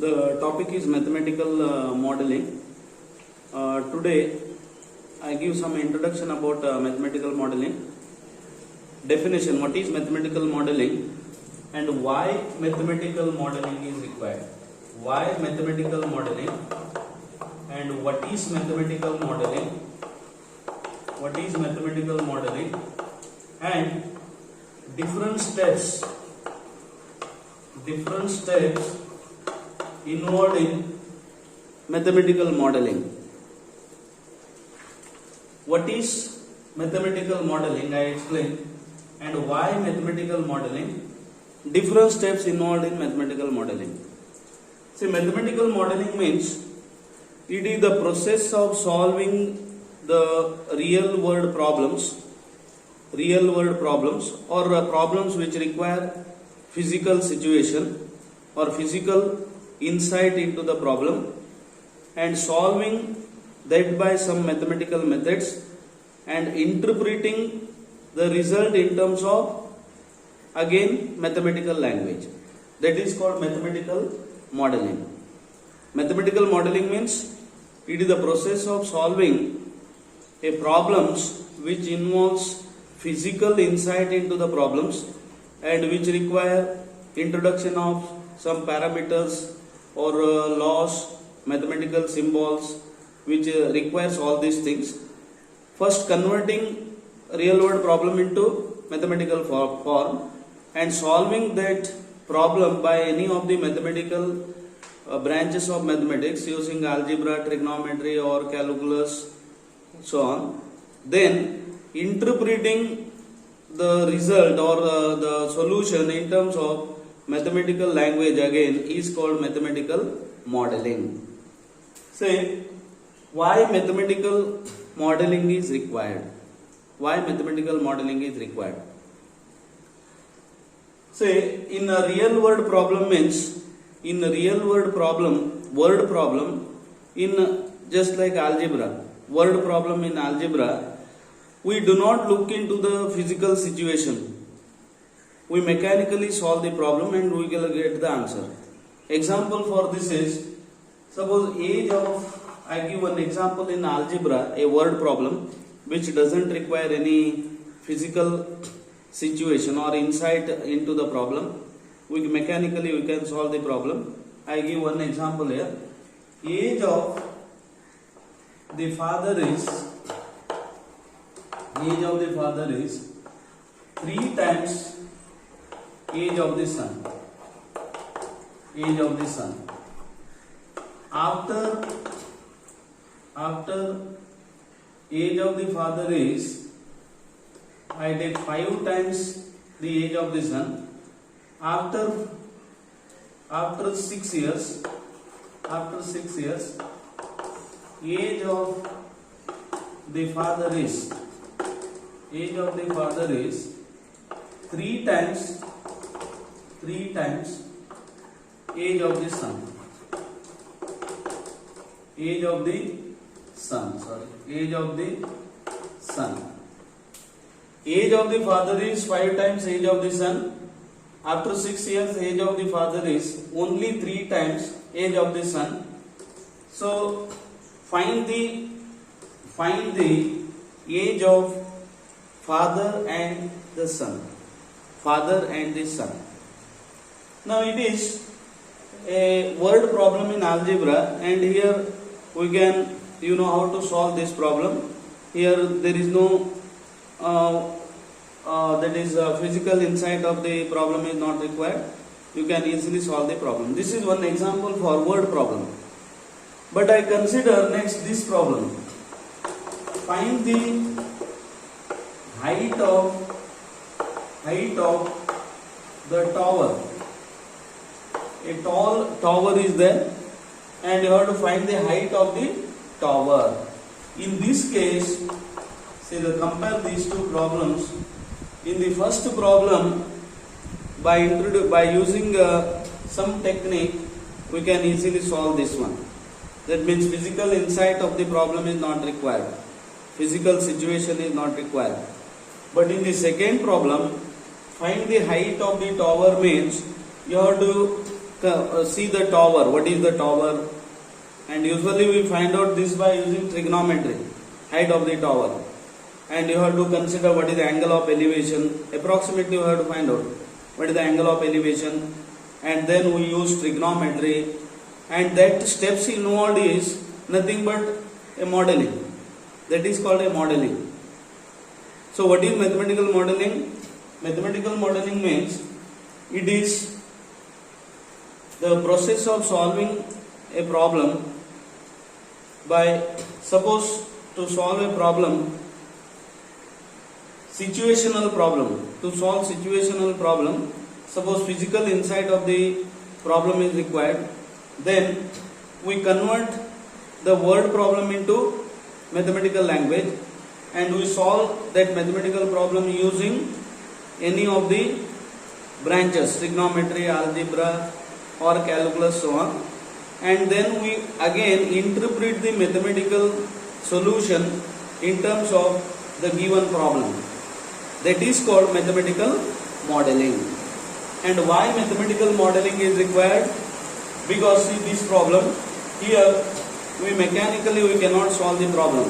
The topic is mathematical modeling. Today I give some introduction about mathematical modeling. Definition: what is mathematical modeling and why mathematical modeling is required. Why mathematical modeling and what is mathematical modeling. What is mathematical modeling and different steps involved in mathematical modeling. What is mathematical modeling? I explained. And why mathematical modeling? Different steps involved in mathematical modeling. See, mathematical modeling means it is the process of solving the real world problems or problems which require physical situation or physical insight into the problem and solving that by some mathematical methods and interpreting the result in terms of again mathematical language. That is called mathematical modeling. Mathematical modeling means it is the process of solving a problems which involves physical insight into the problems and which require introduction of some parameters or laws, mathematical symbols, which requires all these things. First, converting real world problem into mathematical form and solving that problem by any of the mathematical branches of mathematics using algebra, trigonometry or calculus, so on. Then interpreting the result or the solution in terms of mathematical language again is called mathematical modeling. Say, why mathematical modeling is required? Why mathematical modeling is required? Say, in a real world problem means, in a real world problem, word problem, in just like algebra, word problem in algebra, we do not look into the physical situation. We mechanically solve the problem and we will get the answer. Example for this is, suppose age of, I give an example in algebra, a word problem which doesn't require any physical situation or insight into the problem. We can solve the problem. I give one example here. Age of the father is 3 times age of the son. After age of the father is, I take 5 times the age of the son. After 6 years, age of the father is 3 times age of the son. Age of the father is 5 times age of the son. After 6 years, age of the father is only 3 times age of the son. So find the age of father and the son. Now it is a word problem in algebra, and here we can how to solve this problem. Here there is no physical insight of the problem is not required. You can easily solve the problem. This is one example for word problem. But I consider next this problem. Find the height of the tower. A tall tower is there and you have to find the height of the tower. In this case, compare these two problems. In the first problem, by using some technique, we can easily solve this one. That means physical insight of the problem is not required. Physical situation is not required. But in the second problem, find the height of the tower means you have to see the tower. What is the tower? And usually we find out this by using trigonometry, height of the tower. And you have to consider what is the angle of elevation. Approximately you have to find out what is the angle of elevation. And then we use trigonometry. And that steps involved is nothing but a modeling. That is called a modeling. So what is mathematical modeling? Mathematical modeling means it is the process of solving a problem by, suppose to solve a problem, situational problem, to solve situational problem, suppose physical insight of the problem is required, then we convert the word problem into mathematical language and we solve that mathematical problem using any of the branches, trigonometry, algebra or calculus, so on. And then we again interpret the mathematical solution in terms of the given problem. That is called mathematical modeling. And why mathematical modeling is required? Because see this problem, here we cannot solve the problem.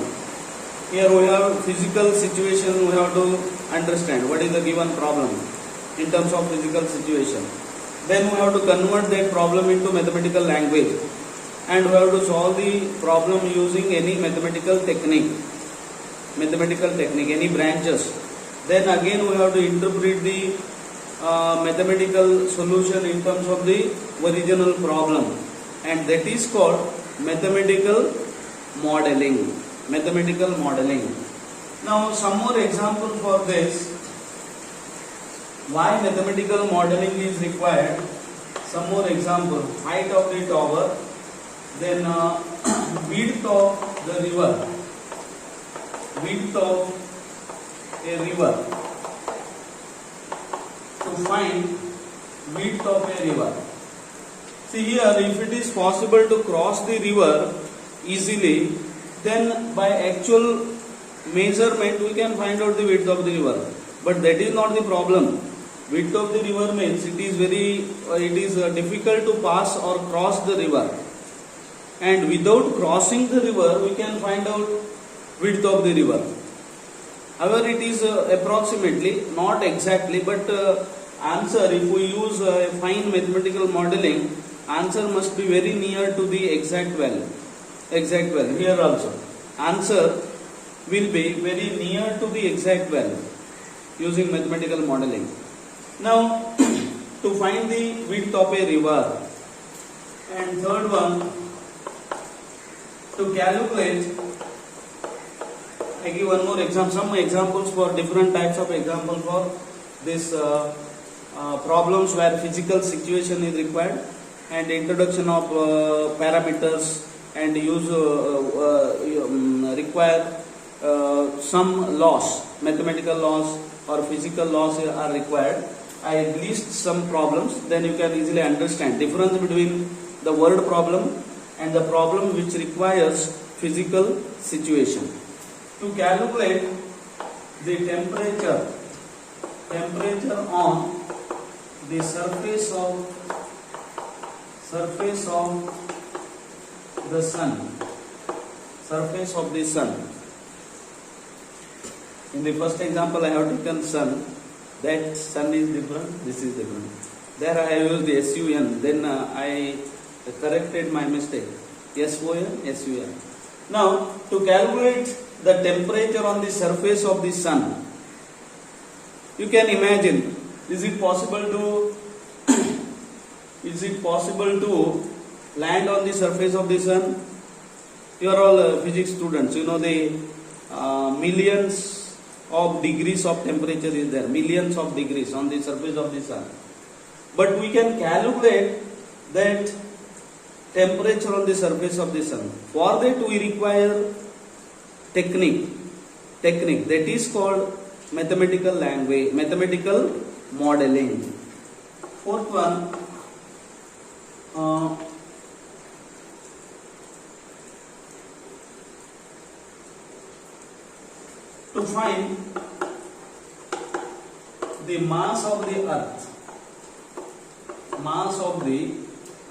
Here we have physical situation, we have to understand what is the given problem in terms of physical situation. Then we have to convert that problem into mathematical language and we have to solve the problem using any mathematical technique, any branches. Then again we have to interpret the mathematical solution in terms of the original problem, and that is called mathematical modeling. Mathematical modeling. Now some more example for this. Why mathematical modeling is required? Some more example. Height of the tower, then width of the river, width of a river. To find width of a river. See here, if it is possible to cross the river easily, then by actual measurement we can find out the width of the river. But that is not the problem. Width of the river means it is difficult to pass or cross the river. And without crossing the river, we can find out width of the river. However, it is approximately, not exactly, but answer, if we use fine mathematical modeling, answer must be very near to the exact value. Exact value. Here also, answer will be very near to the exact value using mathematical modeling. Now, to find the width of a river, and third one, to calculate, I give one more example, some examples for different types of example for this problems where physical situation is required, and introduction of parameters, and use require some laws, mathematical laws or physical laws are required. I list some problems, then you can easily understand difference between the word problem and the problem which requires physical situation. To calculate the temperature on the surface of the sun. In the first example I have taken sun. That sun is different, this is different. There I have used the SUN, then I corrected my mistake. SUN. Now, to calculate the temperature on the surface of the sun, you can imagine, is it possible to land on the surface of the sun? You are all physics students, you know the millions of degrees of temperature is there, millions of degrees on the surface of the sun. But we can calculate that temperature on the surface of the sun. For that we require technique that is called mathematical language, mathematical modeling. Fourth one, to find the mass of the earth,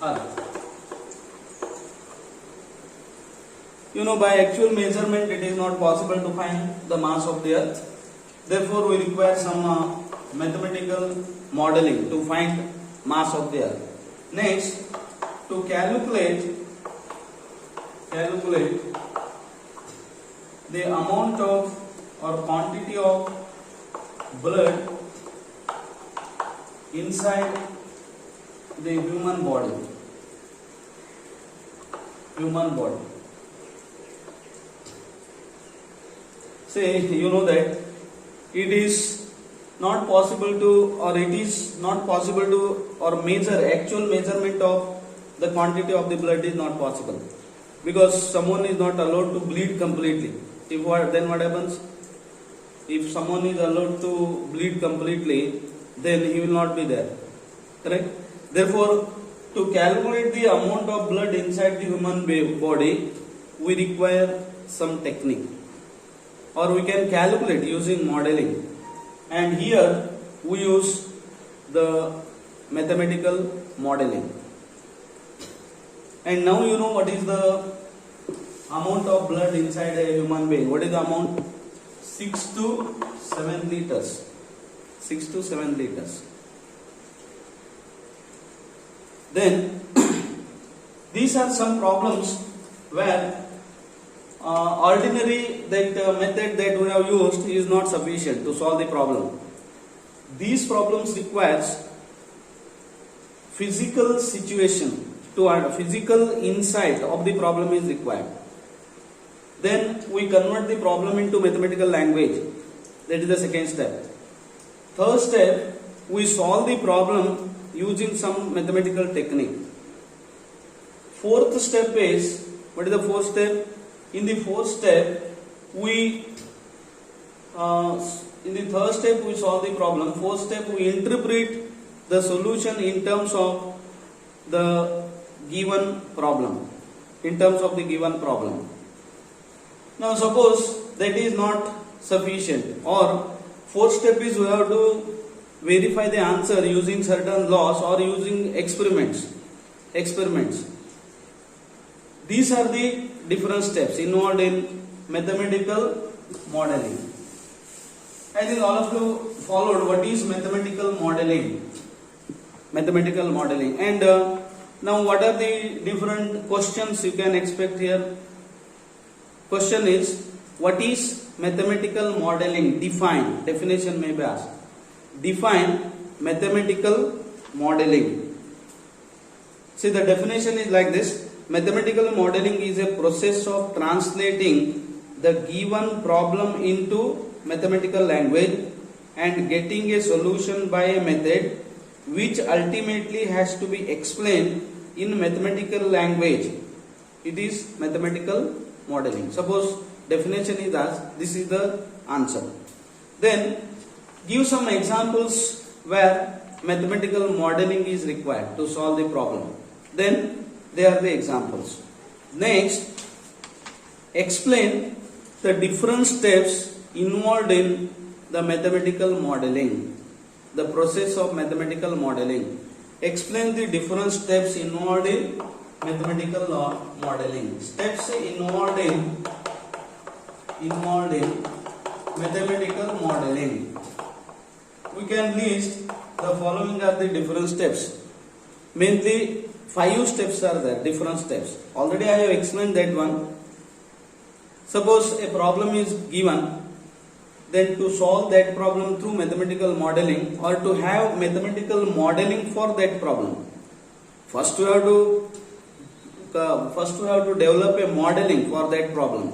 Earth. You know, by actual measurement it is not possible to find the mass of the Earth. Therefore, we require some mathematical modeling to find mass of the Earth. Next, to calculate the amount of or quantity of blood inside the human body. Say, you know that it is not possible to, or it is not possible to, or actual measurement of the quantity of the blood is not possible, because someone is not allowed to bleed completely. Then what happens? If someone is allowed to bleed completely, then he will not be there. Correct? Therefore, to calculate the amount of blood inside the human body, we require some technique, or we can calculate using modeling. And here we use the mathematical modeling. And now you know what is the amount of blood inside a human being. What is the amount? 6 to 7 liters. 6 to 7 liters. Then these are some problems where ordinary method that we have used is not sufficient to solve the problem. These problems requires physical situation, physical insight of the problem is required. Then we convert the problem into mathematical language. That is the second step. Third step, we solve the problem using some mathematical technique. Fourth step is, what is the fourth step? In the fourth step, in the third step we solve the problem. Fourth step, we interpret the solution in terms of the given problem. Now suppose that is not sufficient, or fourth step is we have to verify the answer using certain laws or using experiments. These are the different steps involved in mathematical modeling. I think all of you followed what is mathematical modeling. And now what are the different questions you can expect here? Question is, what is mathematical modeling? Definition may be asked. Define mathematical modeling. See, the definition is like this. Mathematical modeling is a process of translating the given problem into mathematical language and getting a solution by a method which ultimately has to be explained in mathematical language. It is mathematical modeling. Suppose definition is asked, this is the answer. Then give some examples where mathematical modeling is required to solve the problem. Then they are the examples. Next, explain the different steps involved in the mathematical modeling. The process of mathematical modeling. Explain the different steps involved in mathematical modeling. Steps involved in mathematical modeling. We can list the following are the different steps. Mainly 5 steps are there, different steps. Already I have explained that one. Suppose a problem is given, then to solve that problem through mathematical modeling, or to have mathematical modeling for that problem, first we have to develop a modeling for that problem.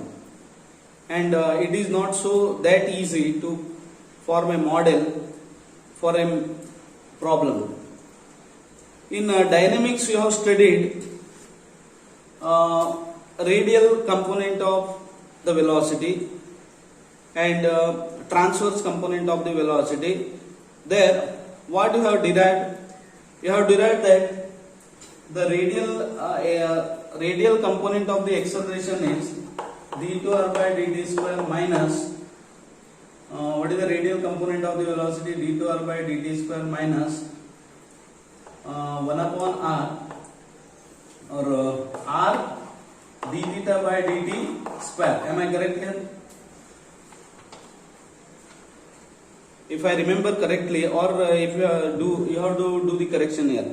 And it is not so that easy to form a model for a problem. In dynamics you have studied radial component of the velocity and transverse component of the velocity. There what you have derived? You have derived that the radial component of the acceleration is d2r by dt square minus what is the radial component of the velocity? d2r by dt square minus 1 upon r by dt square. Am I correct here? If I remember correctly, or if you have to do the correction here.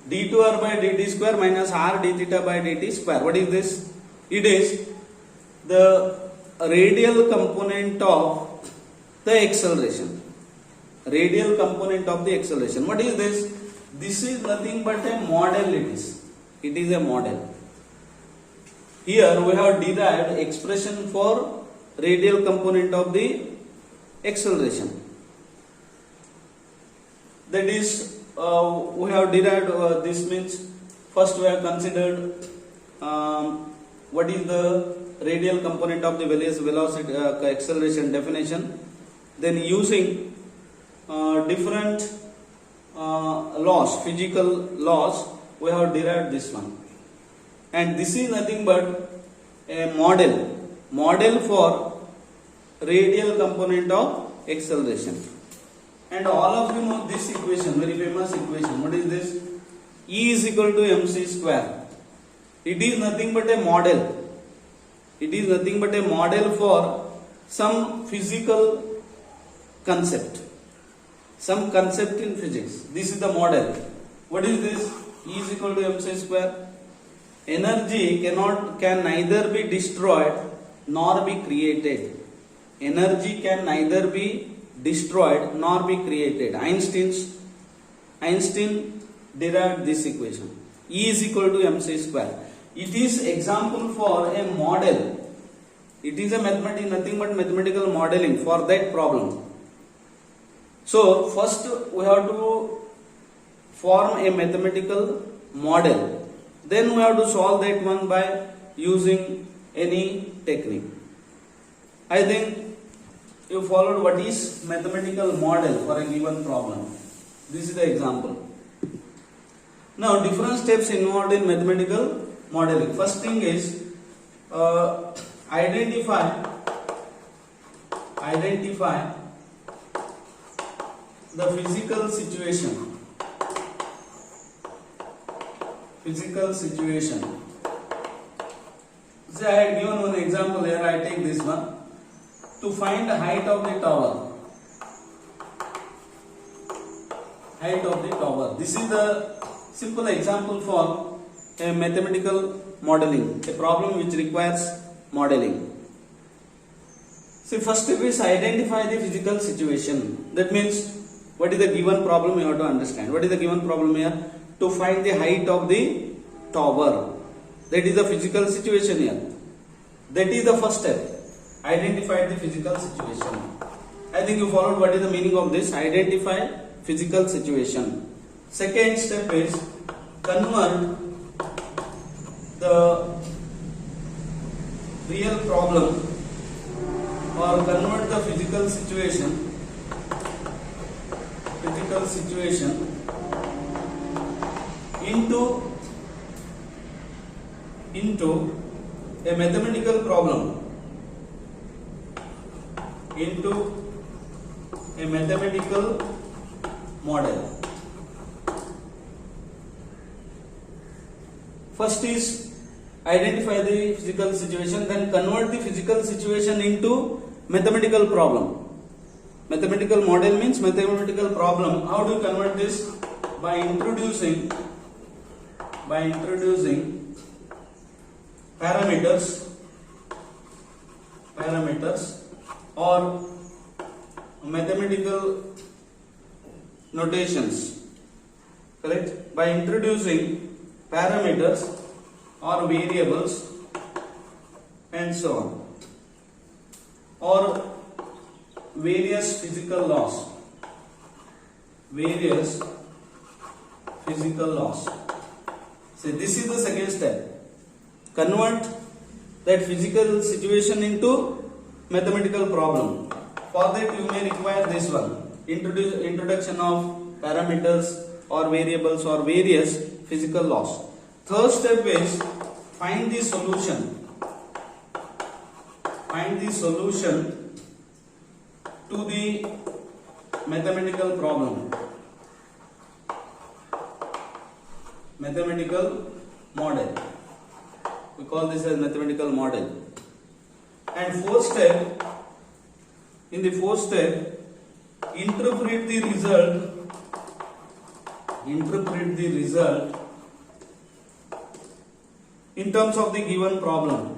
d2r by dt square minus r d theta by dt square. What is this? It is the radial component of the acceleration. Radial component of the acceleration. What is this? This is nothing but a model. It is a model. Here we have derived expression for radial component of the acceleration. That is, we have derived, this means first we have considered what is the radial component of the velocity acceleration definition. Then using different laws, physical laws, we have derived this one. And this is nothing but a model for radial component of acceleration. And all of you know this equation, very famous equation. What is this? E is equal to mc square. It is nothing but a model. It is nothing but a model for some physical concept. Some concept in physics. This is the model. What is this? E is equal to mc square. Energy can neither be destroyed nor be created. Energy can neither be destroyed nor be created. Einstein derived this equation. E is equal to mc square. It is example for a model. It is a nothing but mathematical modeling for that problem. So first we have to form a mathematical model. Then we have to solve that one by using any technique. I think you followed what is mathematical model for a given problem. This is the example. Now different steps involved in mathematical modeling. First thing is identify the physical situation. Say I had given one example here, I take this one. To find the height of the tower. This is the simple example for a mathematical modeling, a problem which requires modeling. See, first step is identify the physical situation. That means what is the given problem you have to understand. What is the given problem here? To find the height of the tower. That is the physical situation here. That is the first step. Identify the physical situation. I think you followed what is the meaning of this. Identify physical situation. Second step is convert the real problem or convert the physical situation into a mathematical problem. Into a mathematical model. First is identify the physical situation, then convert the physical situation into mathematical problem. Mathematical model means mathematical problem. How do you convert this? By introducing parameters or mathematical notations. Correct? By introducing parameters or variables and so on, or various physical laws. So this is the second step. Convert that physical situation into mathematical problem. For that you may require this one. Introduction of parameters or variables or various physical laws. Third step is find the solution. Find the solution to the mathematical problem. Mathematical model. We call this as mathematical model. And fourth step, in the fourth step, interpret the result in terms of the given problem.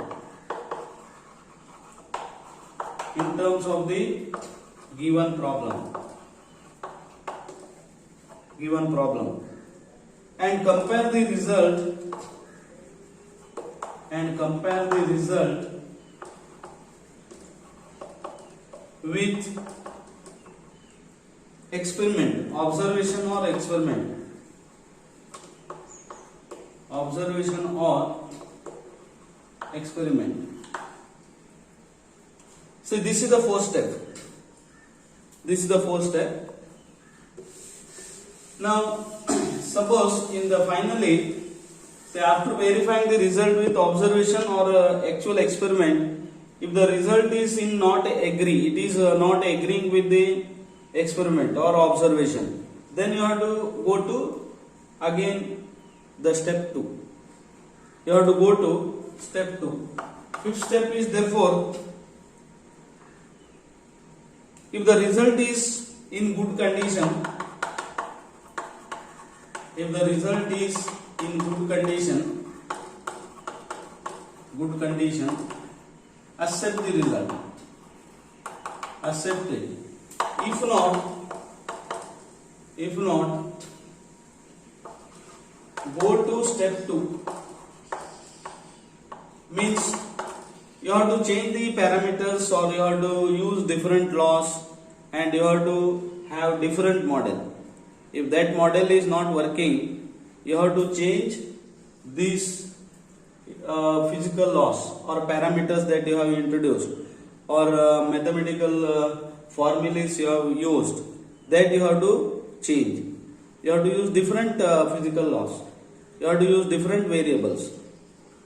In terms of the given problem. And compare the result with experiment, observation or experiment. So this is the fourth step. Now suppose in the finally, say after verifying the result with observation or actual experiment, if the result is not agreeing with the experiment or observation, then you have to go to again the step 2. You have to go to step 2. Fifth step is therefore, if the result is in good condition, accept the result. Accept it. If not, go to step 2. Means you have to change the parameters, or you have to use different laws, and you have to have different model. If that model is not working, you have to change these physical laws or parameters that you have introduced, or mathematical formulas you have used, that you have to change. You have to use different physical laws. You have to use different variables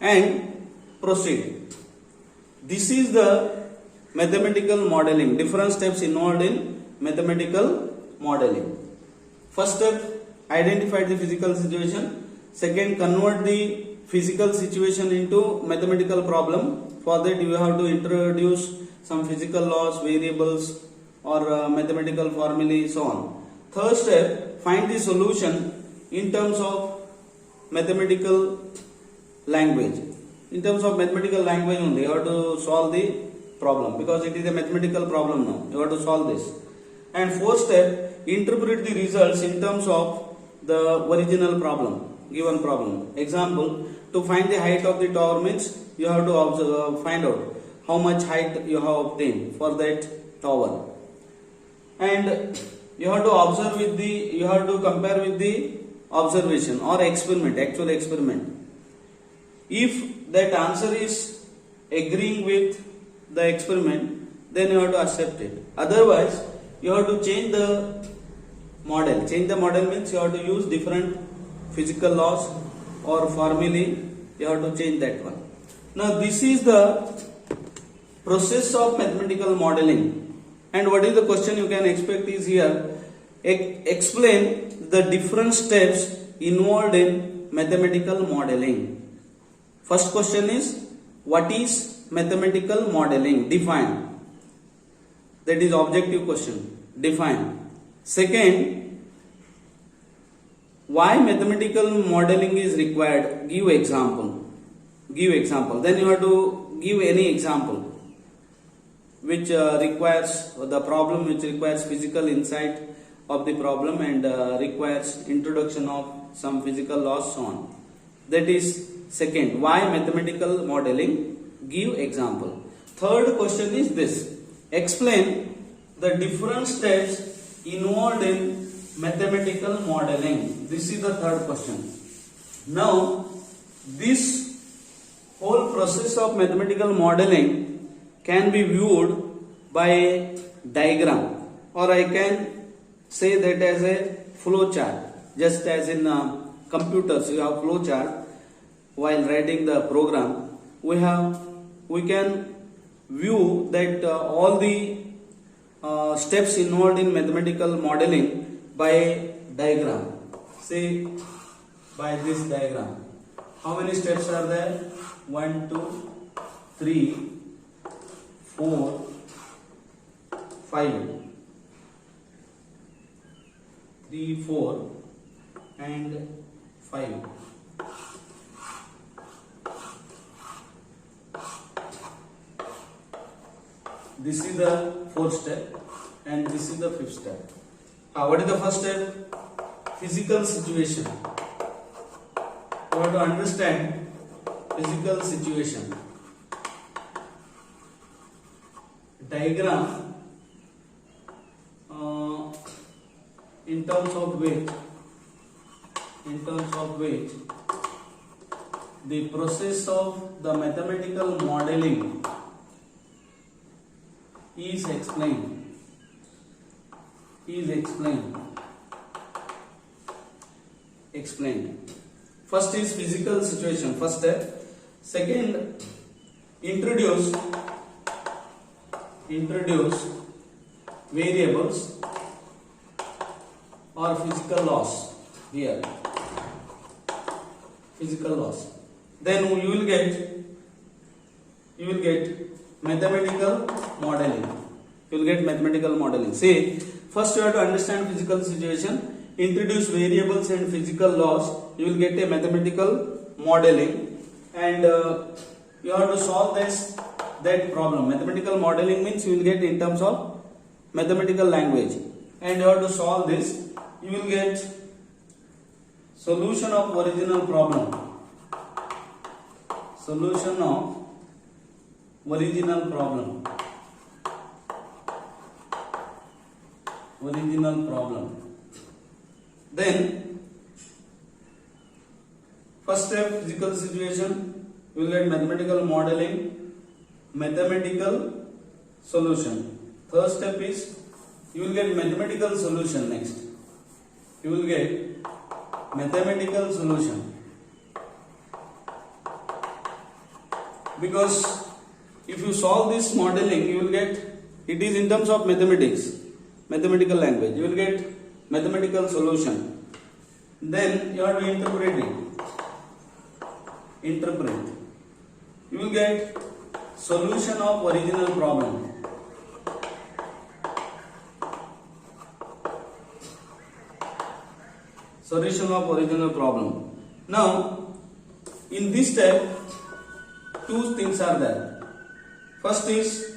and proceed. This is the mathematical modeling. Different steps involved in mathematical modeling. First step, identify the physical situation. Second, convert the physical situation into mathematical problem. For that you have to introduce some physical laws, variables, or mathematical formulae, so on. Third step, find the solution in terms of mathematical language. In terms of mathematical language only, you have to solve the problem, because it is a mathematical problem now. You have to solve this. And fourth step, interpret the results in terms of the original problem, given problem. Example, to find the height of the tower means you have to find out how much height you have obtained for that tower. And you have to compare with the observation or experiment, actual experiment. If that answer is agreeing with the experiment, then you have to accept it. Otherwise, you have to change the model. Change the model means you have to use different physical laws or formulae. You have to change that one. Now this is the process of mathematical modeling. And what is the question you can expect is here, explain the different steps involved in mathematical modeling. First question is, what is mathematical modeling? Define. That is objective question. Define. Second, why mathematical modeling is required? Give example. Then you have to give any example which requires the problem, which requires physical insight of the problem and requires introduction of some physical laws, so on. That is second. Why mathematical modeling? Give example. Third question is this. Explain the different steps involved in mathematical modeling. This is the third question. Now, this whole process of mathematical modeling can be viewed by a diagram, or I can say that as a flow chart. Just as in computers you have flow chart while writing the program, we can view that all the steps involved in mathematical modeling by a diagram. Say by this diagram. How many steps are there? 1, 2, 3, 4, 5. 3, 4 and 5. This is the fourth step and this is the fifth step. What is the first step? Physical situation. You have to understand physical situation. Diagram in terms of which the process of the mathematical modeling is explained. First is physical situation, first step. Second, introduce variables or physical laws here. Physical laws. Then you will get mathematical modeling. See, first you have to understand physical situation, introduce variables and physical laws. You will get a mathematical modeling, and you have to solve that problem. Mathematical modeling means you will get in terms of mathematical language, and you have to solve this. You will get solution of original problem. Then first step, physical situation, you will get mathematical modeling, mathematical solution. Third step is you will get mathematical solution. Next you will get mathematical solution, because if you solve this modeling, you will get, it is in terms of mathematical language, you will get mathematical solution. Then you have to interpret. You will get solution of original problem. Now, in this step, two things are there. First is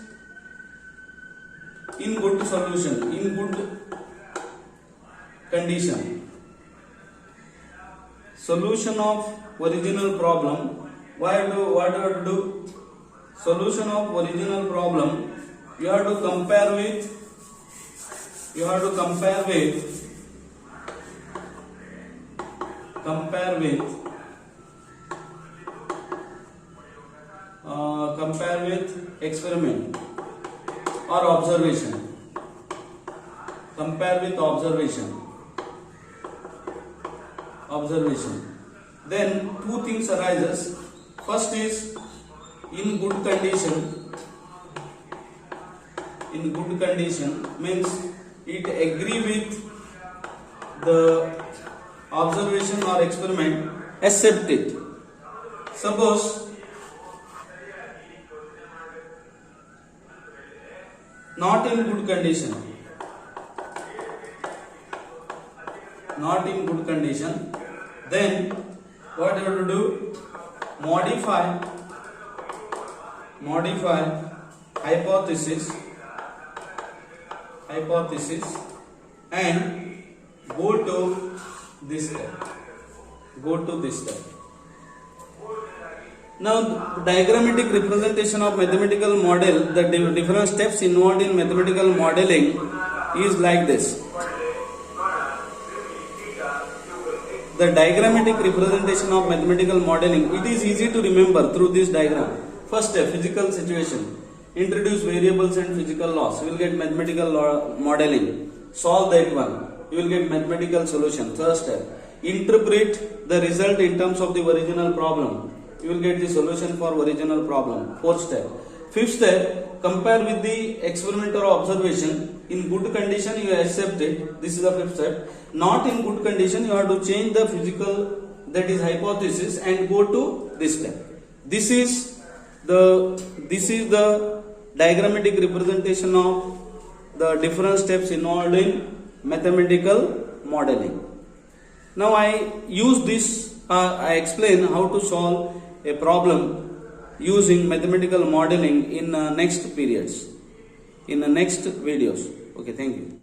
in good condition. Solution of original problem. What do you have to do? Solution of original problem. You have to compare with experiment or observation. Then two things arises. First is in good condition means it agree with the observation or experiment, accept it. Suppose not in good condition, then what you have to do? Modify hypothesis and go to this step. Now, diagrammatic representation of mathematical model, the different steps involved in mathematical modeling is like this. The diagrammatic representation of mathematical modeling, it is easy to remember through this diagram. First step, physical situation. Introduce variables and physical laws. You will get mathematical modeling. Solve that one. You will get mathematical solution. Third step, interpret the result in terms of the original problem. You will get the solution for original problem. Fourth step. Fifth step, compare with the experiment or observation. In good condition, you accept it. This is the fifth step. Not in good condition, you have to change the physical that is hypothesis, and go to this step. This is the diagrammatic representation of the different steps involved in mathematical modeling. Now I use this, I explain how to solve a problem using mathematical modeling in next periods, in the next videos. Okay, thank you.